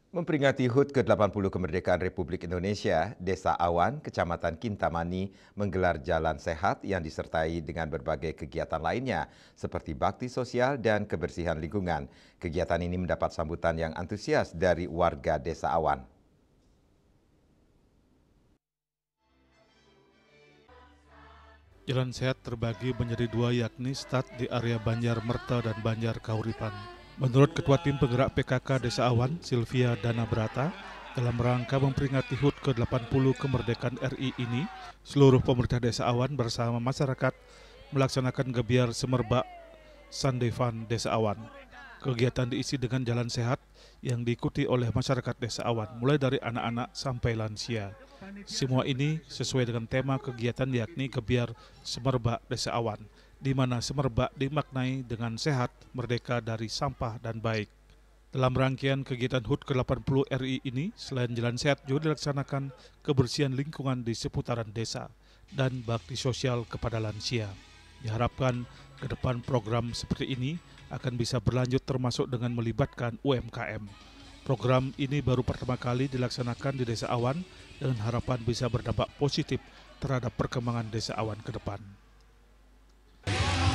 Memperingati HUT ke-80 kemerdekaan Republik Indonesia, Desa Awan, Kecamatan Kintamani menggelar jalan sehat yang disertai dengan berbagai kegiatan lainnya seperti bakti sosial dan kebersihan lingkungan. Kegiatan ini mendapat sambutan yang antusias dari warga Desa Awan. Jalan sehat terbagi menjadi dua, yakni start di area Banjar Merta dan Banjar Kahuripan. Menurut Ketua Tim Penggerak PKK Desa Awan, Sylvia Dana Brata, dalam rangka memperingati HUT ke-80 kemerdekaan RI ini, seluruh pemerintah Desa Awan bersama masyarakat melaksanakan gebiar Semerbak Sandevan Desa Awan. Kegiatan diisi dengan jalan sehat yang diikuti oleh masyarakat Desa Awan, mulai dari anak-anak sampai lansia. Semua ini sesuai dengan tema kegiatan, yakni gebiar Semerbak Desa Awan, di mana Semerbak dimaknai dengan sehat, merdeka dari sampah dan baik. Dalam rangkaian kegiatan HUT ke-80 RI ini, selain jalan sehat juga dilaksanakan kebersihan lingkungan di seputaran desa dan bakti sosial kepada lansia. Diharapkan ke depan program seperti ini akan bisa berlanjut, termasuk dengan melibatkan UMKM. Program ini baru pertama kali dilaksanakan di Desa Awan dengan harapan bisa berdampak positif terhadap perkembangan Desa Awan ke depan.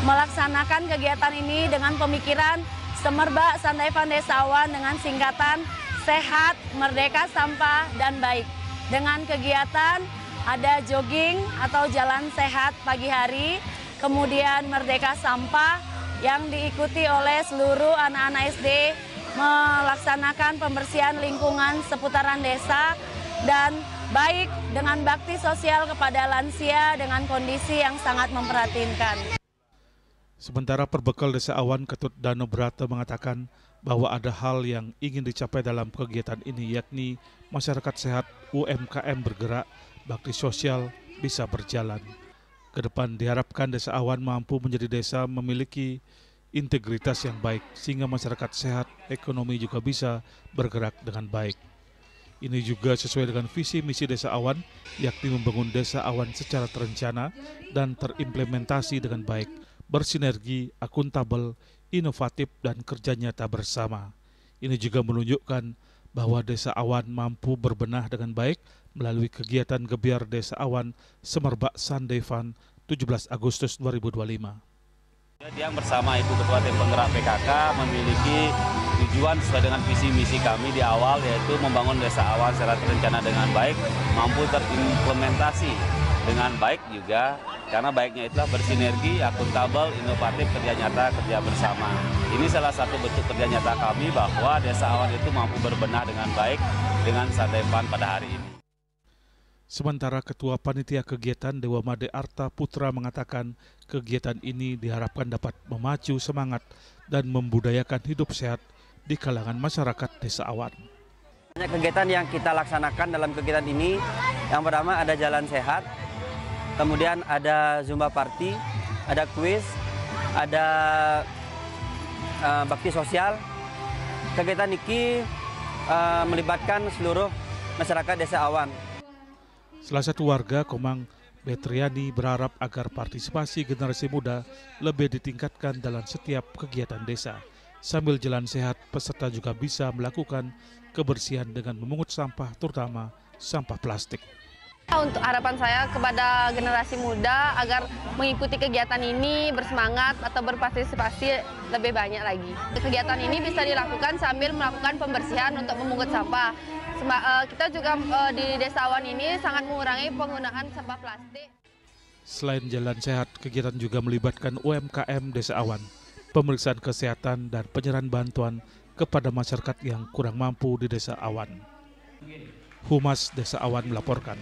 Melaksanakan kegiatan ini dengan pemikiran Semerbak Sandevan Desa Awan dengan singkatan sehat, merdeka, sampah, dan baik. Dengan kegiatan ada jogging atau jalan sehat pagi hari, kemudian merdeka sampah yang diikuti oleh seluruh anak-anak SD melaksanakan pembersihan lingkungan seputaran desa, dan baik dengan bakti sosial kepada lansia dengan kondisi yang sangat memprihatinkan. Sementara perbekal Desa Awan, Ketut Dana Brata mengatakan bahwa ada hal yang ingin dicapai dalam kegiatan ini, yakni masyarakat sehat, UMKM bergerak, bakti sosial bisa berjalan. Kedepan diharapkan Desa Awan mampu menjadi desa memiliki integritas yang baik, sehingga masyarakat sehat, ekonomi juga bisa bergerak dengan baik. Ini juga sesuai dengan visi misi Desa Awan, yakni membangun Desa Awan secara terencana dan terimplementasi dengan baik, bersinergi, akuntabel, inovatif, dan kerja nyata bersama. Ini juga menunjukkan bahwa Desa Awan mampu berbenah dengan baik melalui kegiatan gebiar Desa Awan Semerbak Sandevan 17 Agustus 2025. Yang bersama Ibu Ketua Tim Penggerak PKK memiliki tujuan sesuai dengan visi misi kami di awal, yaitu membangun Desa Awan secara terencana dengan baik, mampu terimplementasi dengan baik juga, karena baiknya itulah bersinergi, akuntabel, inovatif, kerja nyata, kerja bersama. Ini salah satu bentuk kerja nyata kami bahwa Desa Awan itu mampu berbenah dengan baik dengan Sandevan pada hari ini. Sementara Ketua Panitia Kegiatan Dewa Made Arta Putra mengatakan kegiatan ini diharapkan dapat memacu semangat dan membudayakan hidup sehat di kalangan masyarakat Desa Awan. Banyak kegiatan yang kita laksanakan dalam kegiatan ini. Yang pertama ada jalan sehat, kemudian ada Zumba Party, ada kuis, ada bakti sosial. Kegiatan ini melibatkan seluruh masyarakat Desa Awan. Salah satu warga Komang Betriani berharap agar partisipasi generasi muda lebih ditingkatkan dalam setiap kegiatan desa. Sambil jalan sehat, peserta juga bisa melakukan kebersihan dengan memungut sampah, terutama sampah plastik. Untuk harapan saya kepada generasi muda agar mengikuti kegiatan ini, bersemangat atau berpartisipasi lebih banyak lagi. Kegiatan ini bisa dilakukan sambil melakukan pembersihan untuk memungut sampah. Kita juga di Desa Awan ini sangat mengurangi penggunaan sampah plastik. Selain jalan sehat, kegiatan juga melibatkan UMKM Desa Awan, pemeriksaan kesehatan dan penyerahan bantuan kepada masyarakat yang kurang mampu di Desa Awan. Humas Desa Awan melaporkan.